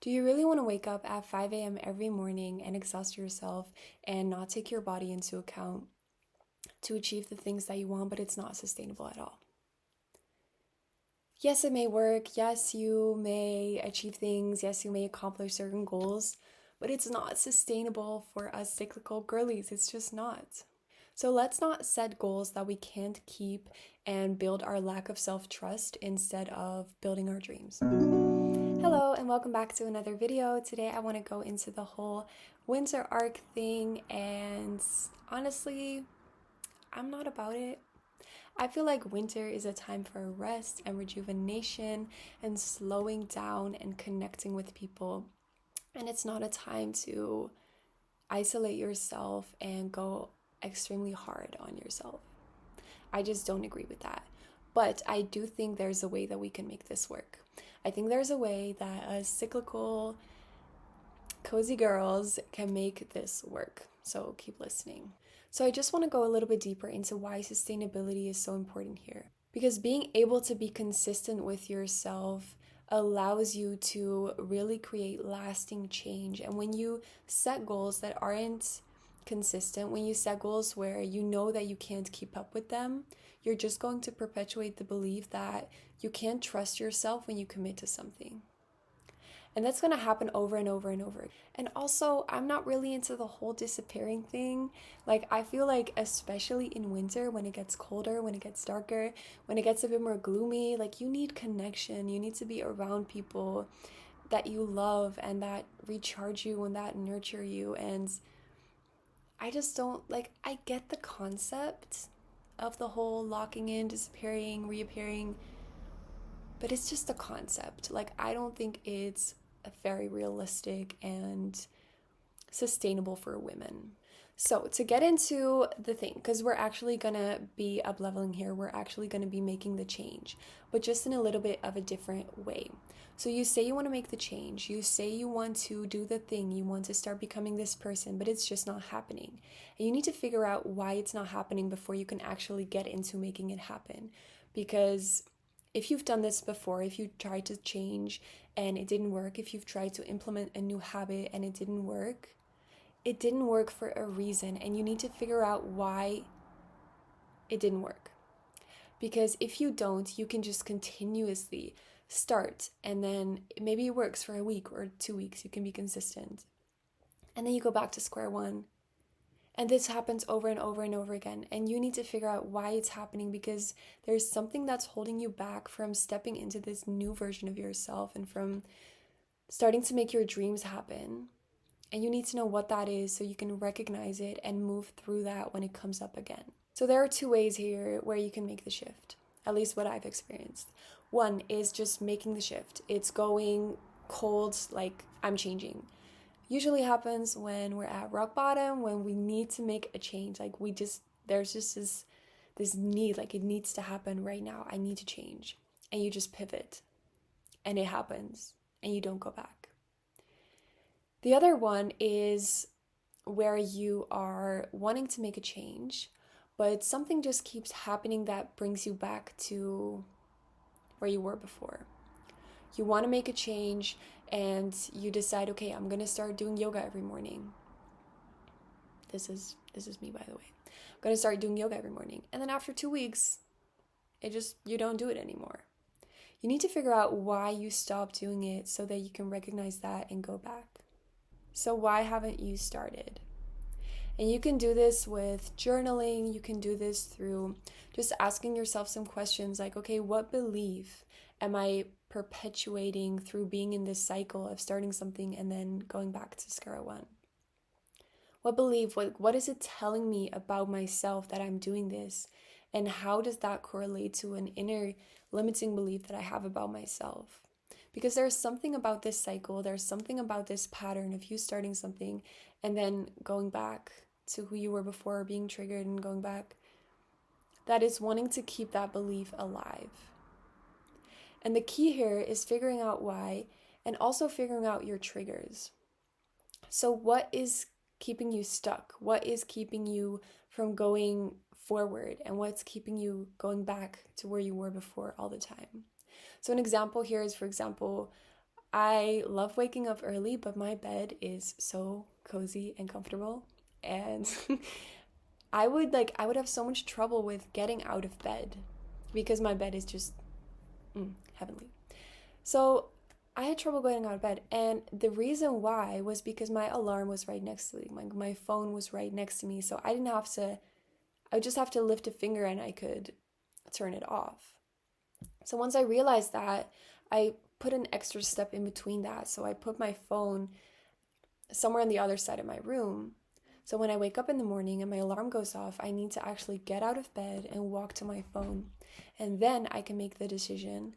Do you really want to wake up at 5 a.m. every morning and exhaust yourself and not take your body into account to achieve the things that you want, but it's not sustainable at all? Yes, it may work. Yes, you may achieve things. Yes, you may accomplish certain goals, but it's not sustainable for us cyclical girlies. It's just not. So let's not set goals that we can't keep and build our lack of self-trust instead of building our dreams. Hello and welcome back to another video. Today I want to go into the whole winter arc thing, and honestly, I'm not about it. I feel like winter is a time for rest and rejuvenation and slowing down and connecting with people. And it's not a time to isolate yourself and go extremely hard on yourself. I just don't agree with that. But I do think there's a way that we can make this work. I think there's a way that us cyclical, cozy girls can make this work. So keep listening. So I just want to go a little bit deeper into why sustainability is so important here. Because being able to be consistent with yourself allows you to really create lasting change. And when you set goals that aren't consistent, when you set goals where you know that you can't keep up with them, you're just going to perpetuate the belief that you can't trust yourself when you commit to something. And that's going to happen over and over and over. And also, I'm not really into the whole disappearing thing. Like, I feel like, especially in winter, when it gets colder, when it gets darker, when it gets a bit more gloomy, like, you need connection. You need to be around people that you love and that recharge you and that nurture you. And I just don't, like, I get the concept of the whole locking in, disappearing, reappearing, but it's just a concept. Like, I don't think it's very realistic and sustainable for women. So to get into the thing, because we're actually gonna be up-leveling here, we're actually gonna be making the change, but just in a little bit of a different way. So you say you want to make the change, you say you want to do the thing, you want to start becoming this person, but it's just not happening. And you need to figure out why it's not happening before you can actually get into making it happen. Because if you've done this before, if you tried to change and it didn't work, if you've tried to implement a new habit and it didn't work for a reason, and you need to figure out why it didn't work. Because if you don't, you can just continuously start, and then maybe it works for a week or 2 weeks, you can be consistent. And then you go back to square one. And this happens over and over and over again. And you need to figure out why it's happening, because there's something that's holding you back from stepping into this new version of yourself and from starting to make your dreams happen. And you need to know what that is so you can recognize it and move through that when it comes up again. So there are two ways here where you can make the shift, at least what I've experienced. One is just making the shift. It's going cold, like I'm changing. Usually happens when we're at rock bottom, when we need to make a change. Like there's just this need, like it needs to happen right now. I need to change. And you just pivot and it happens and you don't go back. The other one is where you are wanting to make a change, but something just keeps happening that brings you back to where you were before. You want to make a change and you decide, okay, I'm going to start doing yoga every morning. This is me, by the way. I'm going to start doing yoga every morning. And then after 2 weeks, you don't do it anymore. You need to figure out why you stopped doing it so that you can recognize that and go back. So why haven't you started? And you can do this with journaling. You can do this through just asking yourself some questions like, okay, what belief am I perpetuating through being in this cycle of starting something and then going back to square one? What belief, what is it telling me about myself that I'm doing this? And how does that correlate to an inner limiting belief that I have about myself? Because there's something about this cycle, there's something about this pattern of you starting something and then going back to who you were before, being triggered and going back, that is wanting to keep that belief alive. And the key here is figuring out why and also figuring out your triggers. So what is keeping you stuck? What is keeping you from going forward? And what's keeping you going back to where you were before all the time? So an example here is, for example, I love waking up early, but my bed is so cozy and comfortable. And I would have so much trouble with getting out of bed because my bed is just heavenly. So I had trouble getting out of bed, and the reason why was because my alarm was right next to me. My phone was right next to me, so I would just have to lift a finger and I could turn it off. So once I realized that, I put an extra step in between that. So I put my phone somewhere on the other side of my room. So when I wake up in the morning and my alarm goes off, I need to actually get out of bed and walk to my phone. And then I can make the decision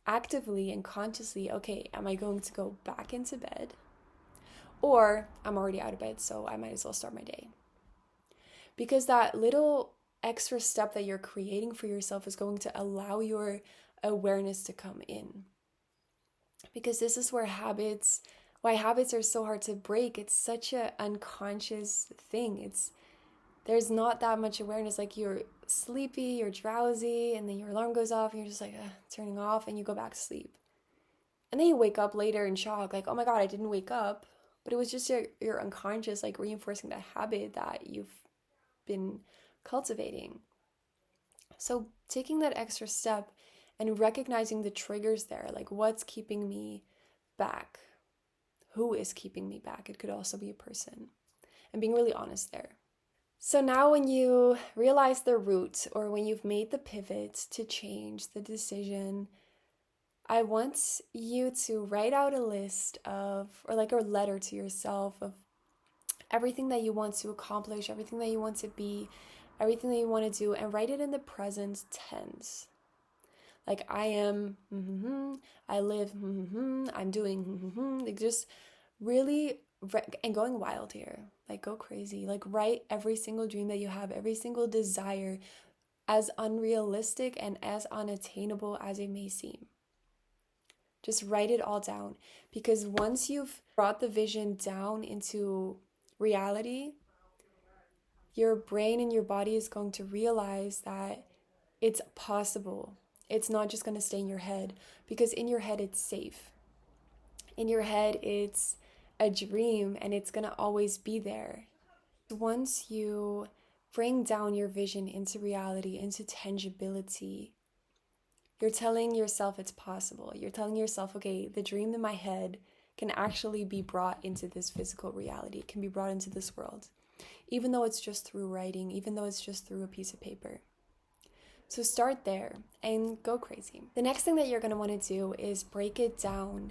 actively and consciously, okay, am I going to go back into bed? Or I'm already out of bed, so I might as well start my day. Because that little extra step that you're creating for yourself is going to allow your awareness to come in. Because this is why habits are so hard to break. It's such an unconscious thing. There's not that much awareness. Like, you're sleepy, you're drowsy, and then your alarm goes off and you're just like turning off, and you go back to sleep. And then you wake up later in shock, like, oh my God, I didn't wake up. But it was just your unconscious, like, reinforcing that habit that you've been cultivating. So taking that extra step and recognizing the triggers there, like, what's keeping me back? Who is keeping me back? It could also be a person. And being really honest there. So now when you realize the root, or when you've made the pivot to change the decision, I want you to write out a list of, or like a letter to yourself of everything that you want to accomplish, everything that you want to be, everything that you want to do, and write it in the present tense. Like, I am, I live, I'm doing, like, just really, and going wild here, like, go crazy, like, write every single dream that you have, every single desire, as unrealistic and as unattainable as it may seem. Just write it all down, because once you've brought the vision down into reality, your brain and your body is going to realize that it's possible. It's not just going to stay in your head, because in your head it's safe. In your head it's a dream, and it's going to always be there. Once you bring down your vision into reality, into tangibility, you're telling yourself it's possible. You're telling yourself, okay, the dream in my head can actually be brought into this physical reality. It can be brought into this world, even though it's just through writing, even though it's just through a piece of paper. So start there and go crazy. The next thing that you're going to want to do is break it down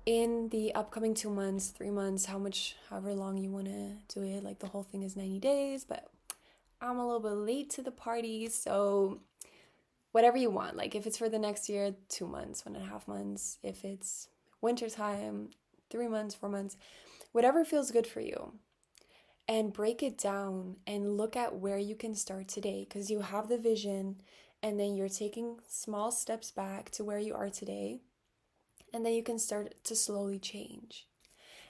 in the upcoming 2 months, 3 months, however long you want to do it. Like, the whole thing is 90 days, but I'm a little bit late to the party, so whatever you want. Like, if it's for the next year, 2 months, 1.5 months. If it's wintertime, 3 months, 4 months, whatever feels good for you. And break it down and look at where you can start today, because you have the vision, and then you're taking small steps back to where you are today, and then you can start to slowly change.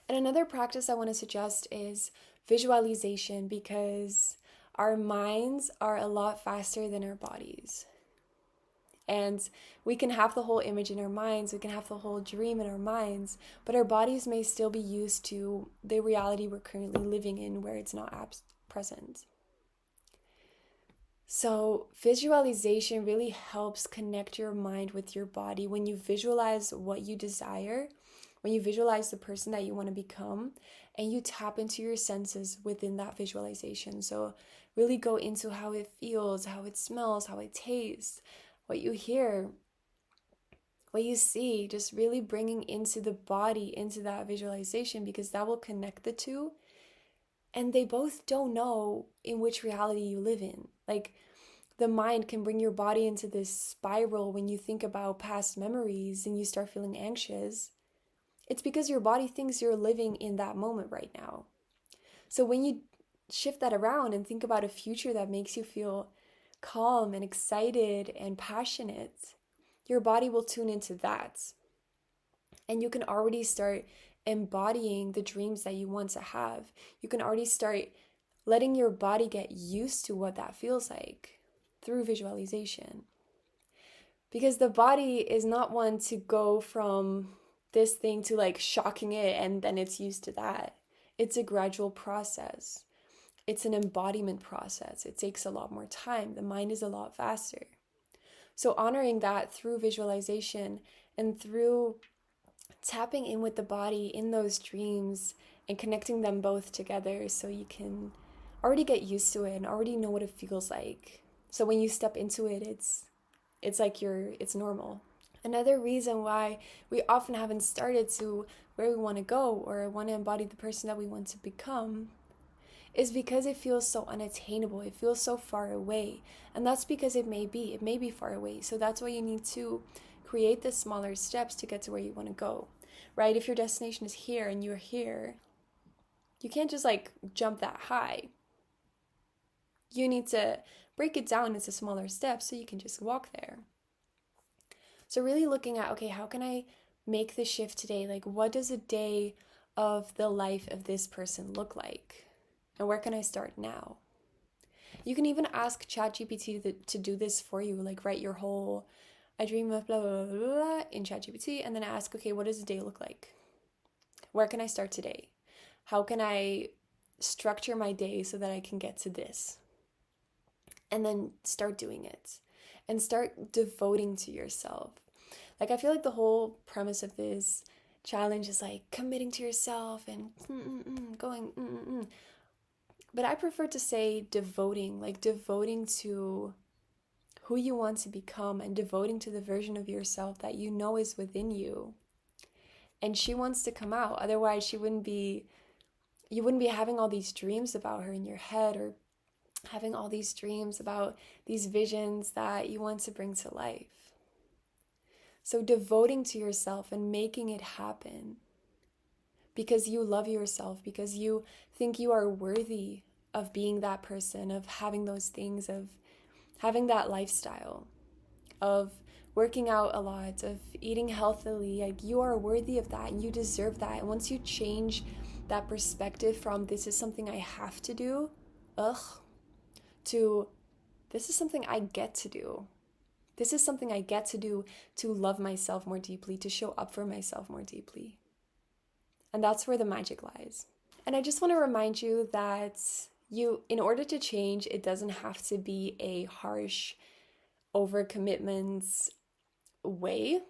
And another practice I want to suggest is visualization, because our minds are a lot faster than our bodies. And we can have the whole image in our minds, we can have the whole dream in our minds, but our bodies may still be used to the reality we're currently living in, where it's not present. So visualization really helps connect your mind with your body. When you visualize what you desire, when you visualize the person that you want to become, and you tap into your senses within that visualization. So really go into how it feels, how it smells, how it tastes, what you hear, what you see, just really bringing into the body, into that visualization, because that will connect the two. And they both don't know in which reality you live in. Like, the mind can bring your body into this spiral when you think about past memories and you start feeling anxious. It's because your body thinks you're living in that moment right now. So when you shift that around and think about a future that makes you feel calm and excited and passionate, your body will tune into that. And you can already start embodying the dreams that you want to have. You can already start letting your body get used to what that feels like through visualization. Because the body is not one to go from this thing to like shocking it and then it's used to that. It's a gradual process. It's an embodiment process. It takes a lot more time. The mind is a lot faster. So honoring that through visualization and through tapping in with the body in those dreams and connecting them both together so you can already get used to it and already know what it feels like. So when you step into it, it's like it's normal. Another reason why we often haven't started to where we want to go or want to embody the person that we want to become is because it feels so unattainable. It feels so far away. And that's because it may be far away. So that's why you need to create the smaller steps to get to where you want to go, right? If your destination is here and you're here, you can't just like jump that high. You need to break it down into smaller steps so you can just walk there. So really looking at, okay, how can I make the shift today? Like, what does a day of the life of this person look like? And where can I start now? You can even ask ChatGPT to do this for you, like write your whole, I dream of blah, blah, blah, blah, in ChatGPT, and then ask, okay, what does a day look like? Where can I start today? How can I structure my day so that I can get to this? And then start doing it and start devoting to yourself. Like, I feel like the whole premise of this challenge is like committing to yourself and going. But I prefer to say devoting, like devoting to who you want to become and devoting to the version of yourself that you know is within you. And she wants to come out. Otherwise, you wouldn't be having all these dreams about her in your head or having all these dreams about these visions that you want to bring to life. So devoting to yourself and making it happen because you love yourself, because you think you are worthy of being that person, of having those things, of having that lifestyle, of working out a lot, of eating healthily. Like, you are worthy of that and you deserve that. And once you change that perspective from this is something I have to do, to this is something I get to do. This is something I get to do to love myself more deeply, to show up for myself more deeply. And that's where the magic lies. And I just want to remind you that in order to change, it doesn't have to be a harsh overcommitment way.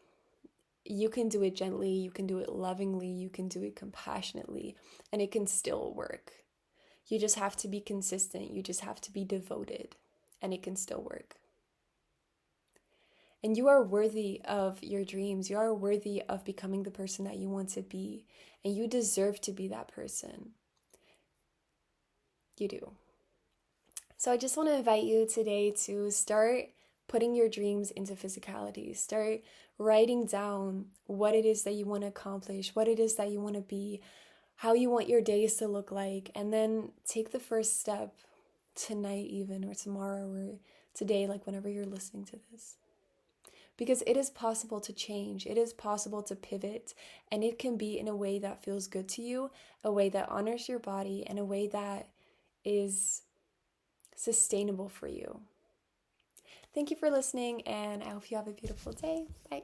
You can do it gently, you can do it lovingly, you can do it compassionately, and it can still work. You just have to be consistent, you just have to be devoted, and it can still work. And you are worthy of your dreams. You are worthy of becoming the person that you want to be. And you deserve to be that person. You do. So I just want to invite you today to start putting your dreams into physicality. Start writing down what it is that you want to accomplish, what it is that you want to be, how you want your days to look like. And then take the first step tonight even, or tomorrow, or today, like whenever you're listening to this. Because it is possible to change, it is possible to pivot, and it can be in a way that feels good to you, a way that honors your body, and a way that is sustainable for you. Thank you for listening, and I hope you have a beautiful day. Bye.